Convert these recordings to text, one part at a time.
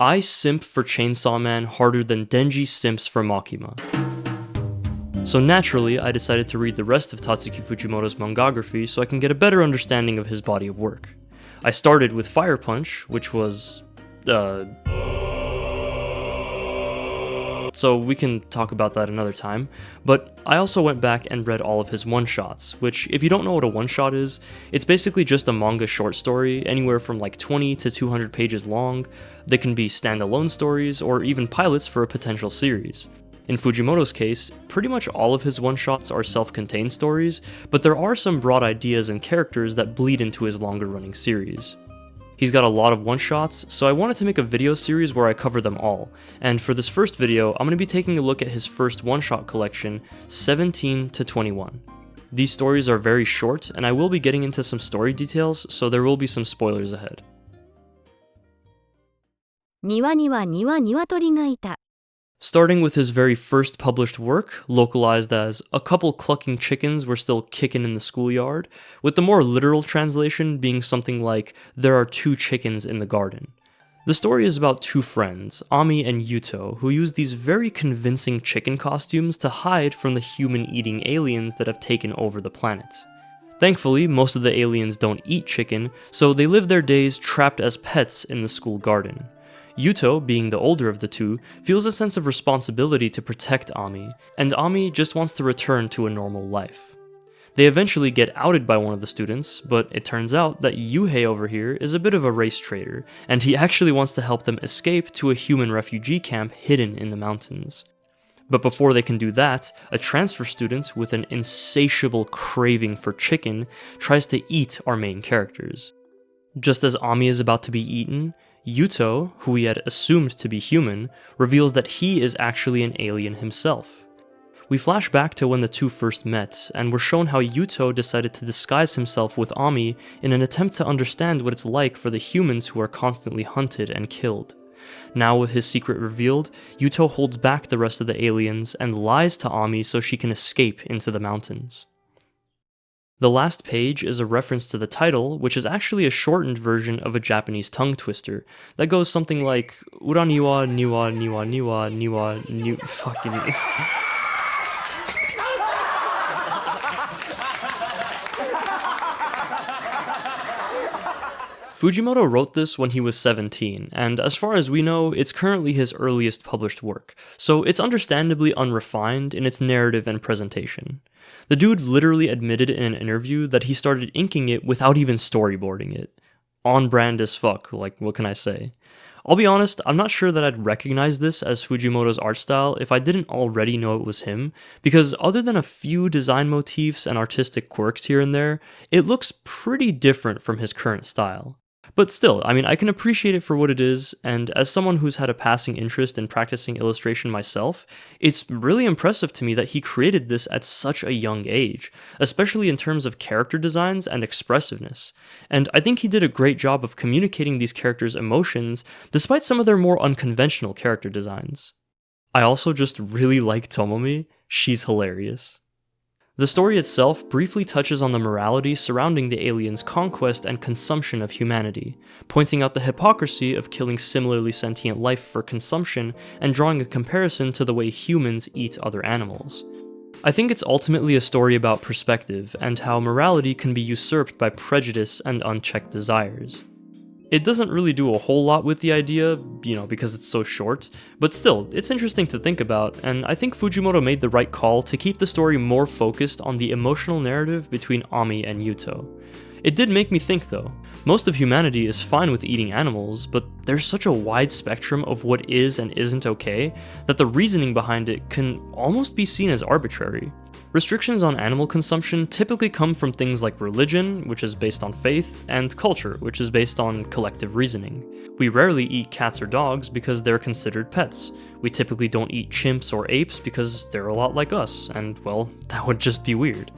I simp for Chainsaw Man harder than Denji simps for Makima. So naturally, I decided to read the rest of Tatsuki Fujimoto's mangography so I can get a better understanding of his body of work. I started with Fire Punch, which was... so we can talk about that another time, but I also went back and read all of his one-shots, which, if you don't know what a one-shot is, it's basically just a manga short story, anywhere from like 20 to 200 pages long. They can be standalone stories, or even pilots for a potential series. In Fujimoto's case, pretty much all of his one-shots are self-contained stories, but there are some broad ideas and characters that bleed into his longer-running series. He's got a lot of one-shots, so I wanted to make a video series where I cover them all, and for this first video, I'm going to be taking a look at his first one-shot collection, 17 to 21. These stories are very short, and I will be getting into some story details, so there will be some spoilers ahead. 庭には鶏がいた。 Starting with his very first published work, localized as "a couple clucking chickens were still kickin' in the schoolyard," with the more literal translation being something like "there are two chickens in the garden." The story is about two friends, Ami and Yuto, who use these very convincing chicken costumes to hide from the human-eating aliens that have taken over the planet. Thankfully, most of the aliens don't eat chicken, so they live their days trapped as pets in the school garden. Yuto, being the older of the two, feels a sense of responsibility to protect Ami, and Ami just wants to return to a normal life. They eventually get outed by one of the students, but it turns out that Yuhei over here is a bit of a race traitor, and he actually wants to help them escape to a human refugee camp hidden in the mountains. But before they can do that, a transfer student with an insatiable craving for chicken tries to eat our main characters. Just as Ami is about to be eaten, Yuto, who we had assumed to be human, reveals that he is actually an alien himself. We flash back to when the two first met, and we're shown how Yuto decided to disguise himself with Ami in an attempt to understand what it's like for the humans who are constantly hunted and killed. Now with his secret revealed, Yuto holds back the rest of the aliens and lies to Ami so she can escape into the mountains. The last page is a reference to the title, which is actually a shortened version of a Japanese tongue twister that goes something like Uraniwa niwa niwa niwa niwa ni fucking Fujimoto wrote this when he was 17, and as far as we know, it's currently his earliest published work, so it's understandably unrefined in its narrative and presentation. The dude literally admitted in an interview that he started inking it without even storyboarding it. On brand as fuck, like, what can I say? I'll be honest, I'm not sure that I'd recognize this as Fujimoto's art style if I didn't already know it was him, because other than a few design motifs and artistic quirks here and there, it looks pretty different from his current style. But still, I mean, I can appreciate it for what it is, and as someone who's had a passing interest in practicing illustration myself, it's really impressive to me that he created this at such a young age, especially in terms of character designs and expressiveness. And I think he did a great job of communicating these characters' emotions, despite some of their more unconventional character designs. I also just really like Tomomi. She's hilarious. The story itself briefly touches on the morality surrounding the aliens' conquest and consumption of humanity, pointing out the hypocrisy of killing similarly sentient life for consumption and drawing a comparison to the way humans eat other animals. I think it's ultimately a story about perspective and how morality can be usurped by prejudice and unchecked desires. It doesn't really do a whole lot with the idea, because it's so short, but still, it's interesting to think about, and I think Fujimoto made the right call to keep the story more focused on the emotional narrative between Ami and Yuto. It did make me think though. Most of humanity is fine with eating animals, but there's such a wide spectrum of what is and isn't okay that the reasoning behind it can almost be seen as arbitrary. Restrictions on animal consumption typically come from things like religion, which is based on faith, and culture, which is based on collective reasoning. We rarely eat cats or dogs because they're considered pets. We typically don't eat chimps or apes because they're a lot like us, and well, that would just be weird.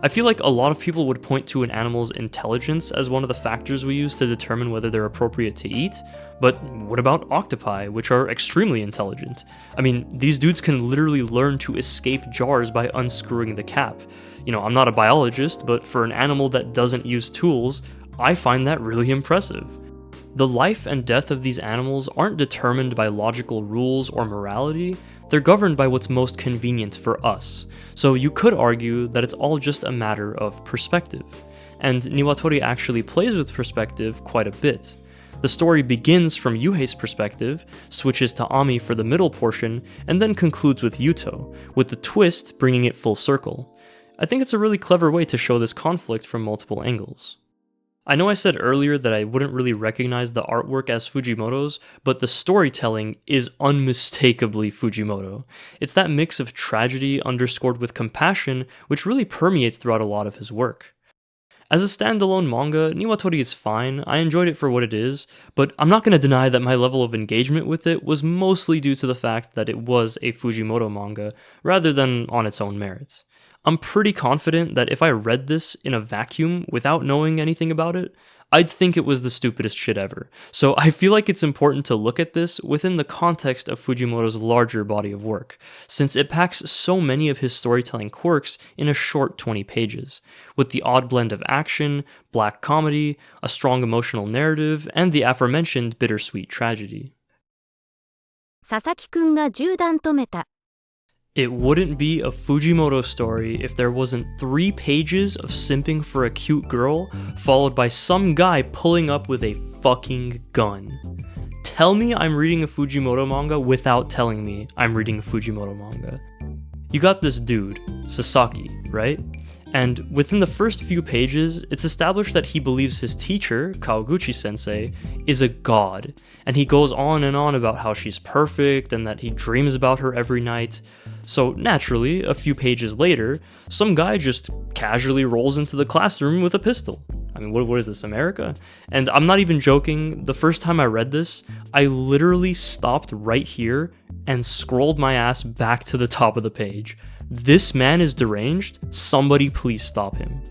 I feel like a lot of people would point to an animal's intelligence as one of the factors we use to determine whether they're appropriate to eat, but what about octopi, which are extremely intelligent? I mean, these dudes can literally learn to escape jars by unscrewing the cap. I'm not a biologist, but for an animal that doesn't use tools, I find that really impressive. The life and death of these animals aren't determined by logical rules or morality, they're governed by what's most convenient for us, so you could argue that it's all just a matter of perspective. And Niwatori actually plays with perspective quite a bit. The story begins from Yuhei's perspective, switches to Ami for the middle portion, and then concludes with Yuto, with the twist bringing it full circle. I think it's a really clever way to show this conflict from multiple angles. I know I said earlier that I wouldn't really recognize the artwork as Fujimoto's, but the storytelling is unmistakably Fujimoto. It's that mix of tragedy underscored with compassion which really permeates throughout a lot of his work. As a standalone manga, Niwatori is fine, I enjoyed it for what it is, but I'm not going to deny that my level of engagement with it was mostly due to the fact that it was a Fujimoto manga, rather than on its own merits. I'm pretty confident that if I read this in a vacuum without knowing anything about it, I'd think it was the stupidest shit ever. So I feel like it's important to look at this within the context of Fujimoto's larger body of work, since it packs so many of his storytelling quirks in a short 20 pages, with the odd blend of action, black comedy, a strong emotional narrative, and the aforementioned bittersweet tragedy. 佐々木くんが銃弾止めた。 It wouldn't be a Fujimoto story if there wasn't 3 pages of simping for a cute girl, followed by some guy pulling up with a fucking gun. Tell me I'm reading a Fujimoto manga without telling me I'm reading a Fujimoto manga. You got this dude, Sasaki, right? And within the first few pages, it's established that he believes his teacher, Kawaguchi-sensei, is a god, and he goes on and on about how she's perfect and that he dreams about her every night. So naturally, a few pages later, some guy just casually rolls into the classroom with a pistol. I mean, what is this, America? And I'm not even joking, the first time I read this, I literally stopped right here and scrolled my ass back to the top of the page. This man is deranged, somebody please stop him.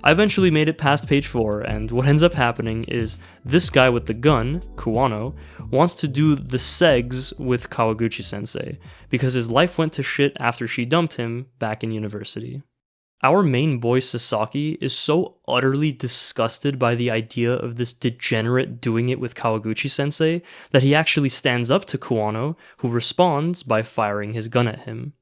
I eventually made it past page 4, and what ends up happening is this guy with the gun, Kuwano, wants to do the segs with Kawaguchi-sensei, because his life went to shit after she dumped him back in university. Our main boy Sasaki is so utterly disgusted by the idea of this degenerate doing it with Kawaguchi-sensei that he actually stands up to Kuwano, who responds by firing his gun at him.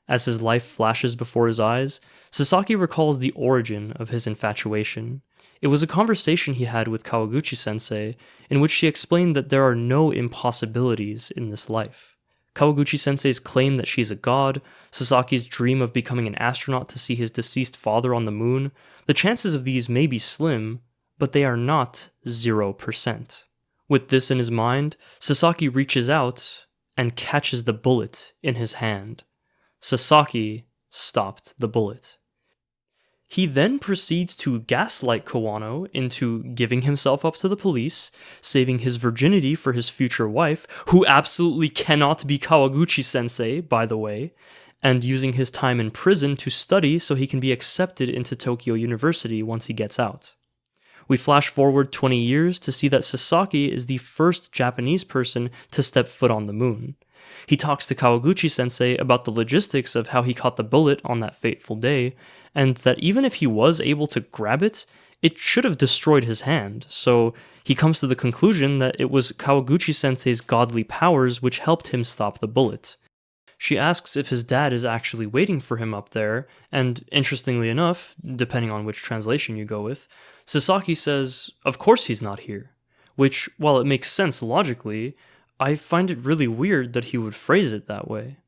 As his life flashes before his eyes, Sasaki recalls the origin of his infatuation. It was a conversation he had with Kawaguchi-sensei in which she explained that there are no impossibilities in this life. Kawaguchi-sensei's claim that she's a god, Sasaki's dream of becoming an astronaut to see his deceased father on the moon, the chances of these may be slim, but they are not 0%. With this in his mind, Sasaki reaches out and catches the bullet in his hand. Sasaki stopped the bullet. He then proceeds to gaslight Kuwano into giving himself up to the police, saving his virginity for his future wife, who absolutely cannot be Kawaguchi-sensei, by the way, and using his time in prison to study so he can be accepted into Tokyo University once he gets out. We flash forward 20 years to see that Sasaki is the first Japanese person to step foot on the moon. He talks to Kawaguchi-sensei about the logistics of how he caught the bullet on that fateful day, and that even if he was able to grab it, it should have destroyed his hand, so he comes to the conclusion that it was Kawaguchi-sensei's godly powers which helped him stop the bullet. She asks if his dad is actually waiting for him up there, and interestingly enough, depending on which translation you go with, Sasaki says, of course he's not here, which, while it makes sense logically, I find it really weird that he would phrase it that way.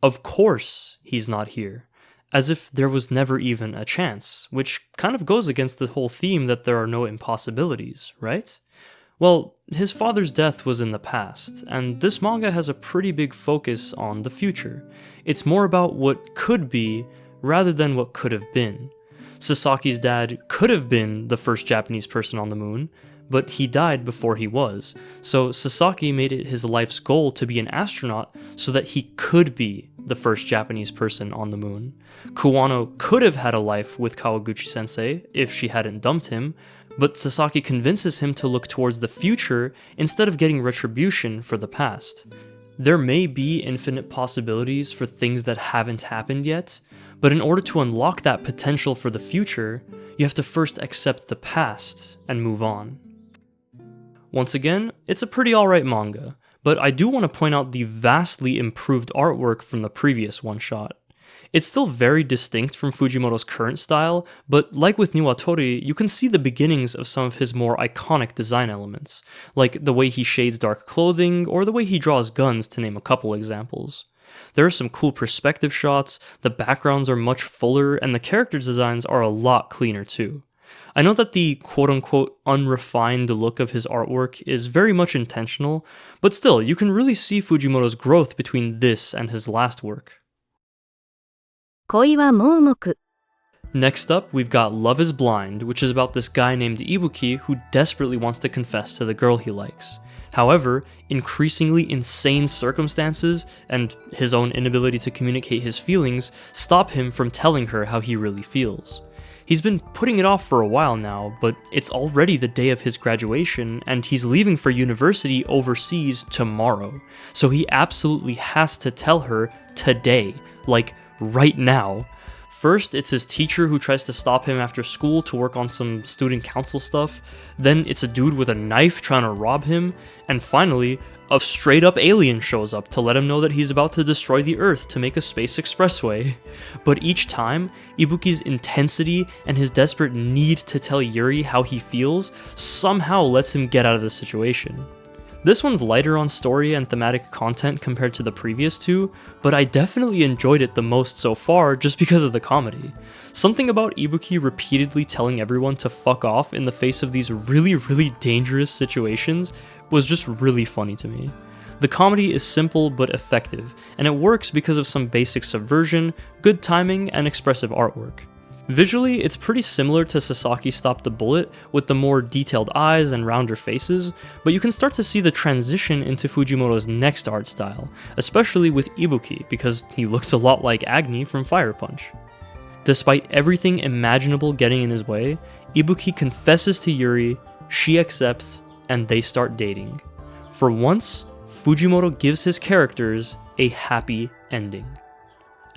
Of course he's not here, as if there was never even a chance, which kind of goes against the whole theme that there are no impossibilities, right? Well, his father's death was in the past, and this manga has a pretty big focus on the future. It's more about what could be rather than what could have been. Sasaki's dad could have been the first Japanese person on the moon, but he died before he was, so Sasaki made it his life's goal to be an astronaut so that he could be the first Japanese person on the moon. Kuwano could have had a life with Kawaguchi-sensei if she hadn't dumped him, but Sasaki convinces him to look towards the future instead of getting retribution for the past. There may be infinite possibilities for things that haven't happened yet, but in order to unlock that potential for the future, you have to first accept the past and move on. Once again, it's a pretty alright manga, but I do want to point out the vastly improved artwork from the previous one-shot. It's still very distinct from Fujimoto's current style, but like with Niwatori, you can see the beginnings of some of his more iconic design elements, like the way he shades dark clothing or the way he draws guns, to name a couple examples. There are some cool perspective shots, the backgrounds are much fuller, and the character designs are a lot cleaner too. I know that the quote-unquote unrefined look of his artwork is very much intentional, but still, you can really see Fujimoto's growth between this and his last work. 恋は盲目。 Next up, we've got Love is Blind, which is about this guy named Ibuki who desperately wants to confess to the girl he likes. However, increasingly insane circumstances and his own inability to communicate his feelings stop him from telling her how he really feels. He's been putting it off for a while now, but it's already the day of his graduation and he's leaving for university overseas tomorrow. So he absolutely has to tell her today, like right now. First, it's his teacher who tries to stop him after school to work on some student council stuff. Then it's a dude with a knife trying to rob him. And finally, a straight up alien shows up to let him know that he's about to destroy the Earth to make a space expressway. But each time, Ibuki's intensity and his desperate need to tell Yuri how he feels somehow lets him get out of the situation. This one's lighter on story and thematic content compared to the previous two, but I definitely enjoyed it the most so far just because of the comedy. Something about Ibuki repeatedly telling everyone to fuck off in the face of these really dangerous situations was just really funny to me. The comedy is simple but effective, and it works because of some basic subversion, good timing, and expressive artwork. Visually, it's pretty similar to Sasaki Stop the Bullet, with the more detailed eyes and rounder faces, but you can start to see the transition into Fujimoto's next art style, especially with Ibuki, because he looks a lot like Agni from Fire Punch. Despite everything imaginable getting in his way, Ibuki confesses to Yuri, she accepts, and they start dating. For once, Fujimoto gives his characters a happy ending.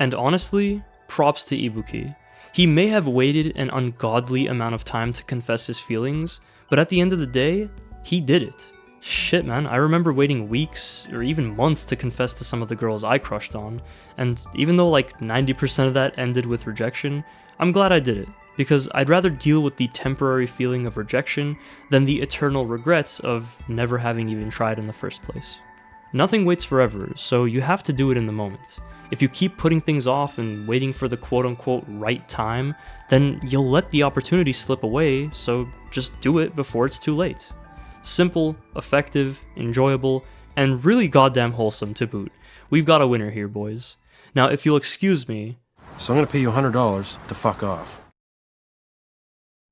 And honestly, props to Ibuki. He may have waited an ungodly amount of time to confess his feelings, but at the end of the day, he did it. Shit, man, I remember waiting weeks or even months to confess to some of the girls I crushed on, and even though like 90% of that ended with rejection, I'm glad I did it, because I'd rather deal with the temporary feeling of rejection than the eternal regrets of never having even tried in the first place. Nothing waits forever, so you have to do it in the moment. If you keep putting things off and waiting for the quote-unquote right time, then you'll let the opportunity slip away, so just do it before it's too late. Simple, effective, enjoyable, and really goddamn wholesome to boot. We've got a winner here, boys. Now, if you'll excuse me... So I'm gonna pay you $100 to fuck off.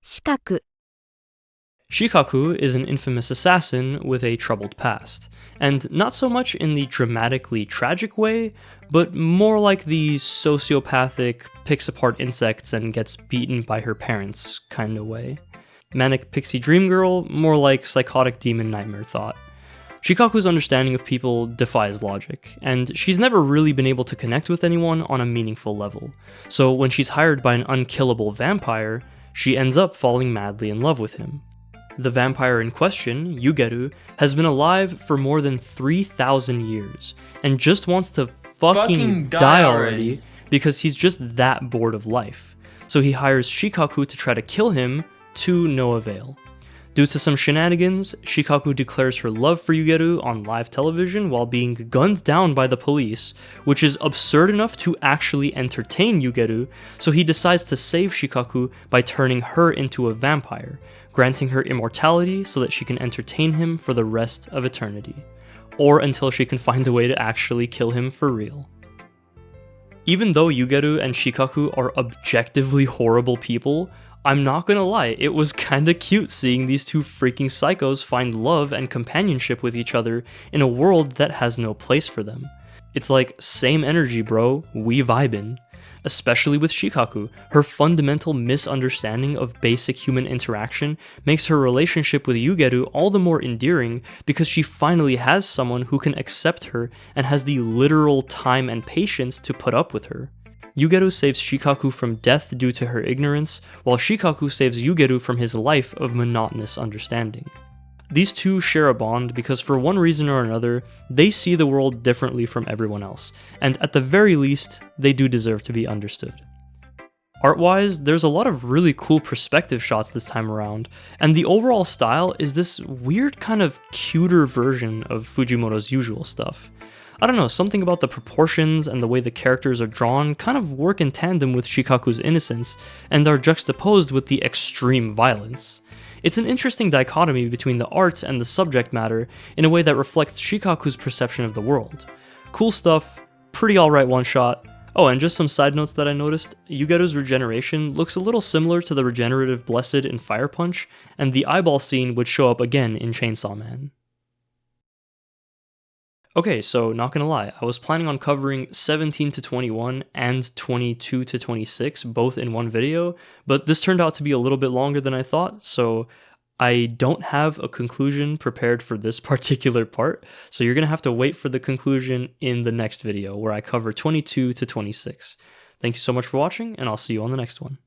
Shikaku. Shikaku is an infamous assassin with a troubled past, and not so much in the dramatically tragic way, but more like the sociopathic, picks apart insects and gets beaten by her parents kinda way. Manic pixie dream girl, more like psychotic demon nightmare thought. Shikaku's understanding of people defies logic, and she's never really been able to connect with anyone on a meaningful level, so when she's hired by an unkillable vampire, she ends up falling madly in love with him. The vampire in question, Yugeru, has been alive for more than 3,000 years, and just wants to fucking die already because he's just that bored of life. So he hires Shikaku to try to kill him, to no avail. Due to some shenanigans, Shikaku declares her love for Yugeru on live television while being gunned down by the police, which is absurd enough to actually entertain Yugeru, so he decides to save Shikaku by turning her into a vampire, granting her immortality so that she can entertain him for the rest of eternity, or until she can find a way to actually kill him for real. Even though Yugeru and Shikaku are objectively horrible people, I'm not gonna lie, it was kinda cute seeing these two freaking psychos find love and companionship with each other in a world that has no place for them. It's like, same energy bro, we vibin'. Especially with Shikaku, her fundamental misunderstanding of basic human interaction makes her relationship with Yugeru all the more endearing because she finally has someone who can accept her and has the literal time and patience to put up with her. Yugeru saves Shikaku from death due to her ignorance, while Shikaku saves Yugeru from his life of monotonous understanding. These two share a bond because for one reason or another, they see the world differently from everyone else, and at the very least, they do deserve to be understood. Art-wise, there's a lot of really cool perspective shots this time around, and the overall style is this weird kind of cuter version of Fujimoto's usual stuff. I don't know, something about the proportions and the way the characters are drawn kind of work in tandem with Shikaku's innocence, and are juxtaposed with the extreme violence. It's an interesting dichotomy between the art and the subject matter in a way that reflects Shikaku's perception of the world. Cool stuff, pretty alright one-shot. Oh, and just some side notes that I noticed, Yugeru's regeneration looks a little similar to the regenerative Blessed in Fire Punch, and the eyeball scene would show up again in Chainsaw Man. Okay, so not gonna lie, I was planning on covering 17 to 21 and 22 to 26 both in one video, but this turned out to be a little bit longer than I thought, so I don't have a conclusion prepared for this particular part, so you're gonna have to wait for the conclusion in the next video where I cover 22 to 26. Thank you so much for watching, and I'll see you on the next one.